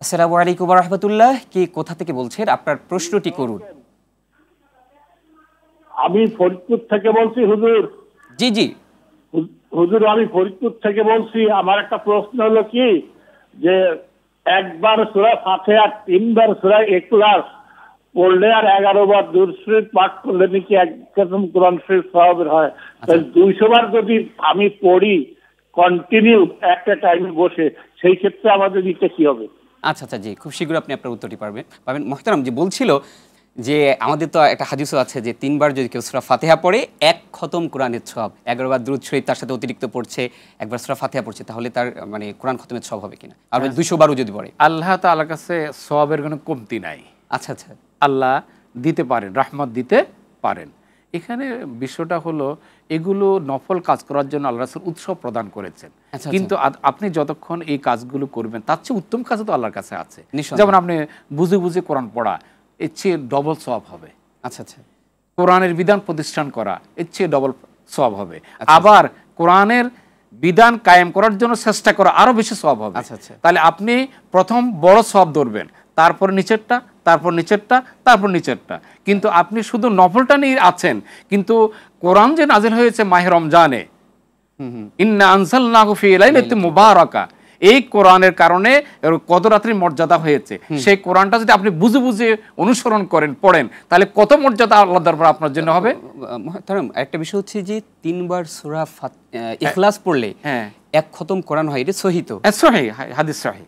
আসসালামু আলাইকুম ওয়া রাহমাতুল্লাহ। কে কোথা থেকে বলছেন? আপনার প্রশ্নটি করুন। আমি ফরিদপুর থেকে বলছি হুজুর। জি জি। হুজুর আমি ফরিদপুর থেকে বলছি। আমার একটা প্রশ্ন হলো কি যে একবার সূরা ফাতিহা, তিনবার সূরা ইখলাস পড়লে আর 11 বার দুরূদ শরীফ পাঠ করলে নাকি এক খতম কোরআন শরীফ সওয়াবের হয়। তাই 200 বার যদি আমি পড়ি কন্টিনিউ একটা টাইমে বসে, সেই ক্ষেত্রে আমাদের দিতে কি হবে? আচ্ছা আচ্ছা, জি, খুব শীঘ্র আপনি আপনার উত্তরটি পাবেন। মোহতারাম যে বলছিল যে আমাদের তো একটা হাদিসও আছে যে 3 বার যদি কেউ সূরা ফাতিহা পড়ে এক খতম কোরআনের সওয়াব, 11 বার দুরূদ শরীফ তার সাথে অতিরিক্ত পড়ছে, একবার সূরা ফাতিহা পড়ছে, তাহলে তার মানে কোরআন খতমের সওয়াব হবে কিনা? আর 200 বারও যদি পড়ে। আল্লাহ তাআলার কাছে সওয়াবের কোনো কমতি নাই। আচ্ছা আচ্ছা। আল্লাহ দিতে পারেন, রহমত দিতে পারেন। এখানে বিষয়টা হলো এগুলো নফল কাজ করার জন্য আল্লাহ রাসূল উৎসাহ প্রদান করেছেন। কিন্তু আপনি যতক্ষণ এই কাজগুলো করবেন তার চেয়ে উত্তম কাজ তো আল্লাহর কাছে আছে। যেমন আপনি বুঝে বুঝে কোরআন পড়া, এর চেয়ে ডবল সওয়াব হবে। আচ্ছা আচ্ছা। কোরআনের বিধান প্রতিষ্ঠান করা, এর চেয়ে ডবল সওয়াব হবে। আবার কোরআনের বিধান কায়েম করার জন্য চেষ্টা করা আরো বেশি সওয়াব হবে। তাহলে আপনি প্রথম বড় সওয়াব ধরবেন, তারপর নিচেরটা, তারপর নিচেরটা, তারপর নিচেরটা। কিন্তু আপনি শুধু নফলটা নিয়ে আছেন, কিন্তু কোরআন যে নাজিল হয়েছে মাহে রমজানে, ইন্না আনজালনাহু ফি লাইলাতিন মুবারাকা, এই কোরআনের কারণে কত রাত্রির মর্যাদা হয়েছে। সেই কোরআনটা যদি আপনি বুঝে বুঝে অনুসরণ করেন, পড়েন, তাহলে কত মর্যাদা আল্লাহর দরবারে আপনার জন্য হবে। মুহতারাম, একটা বিষয় হচ্ছে যে 3 বার সূরা ইখলাস পড়লে এক খতম কোরআন হয়, এটা সহিহ তো? সহিহ, হাদিস সহিহ।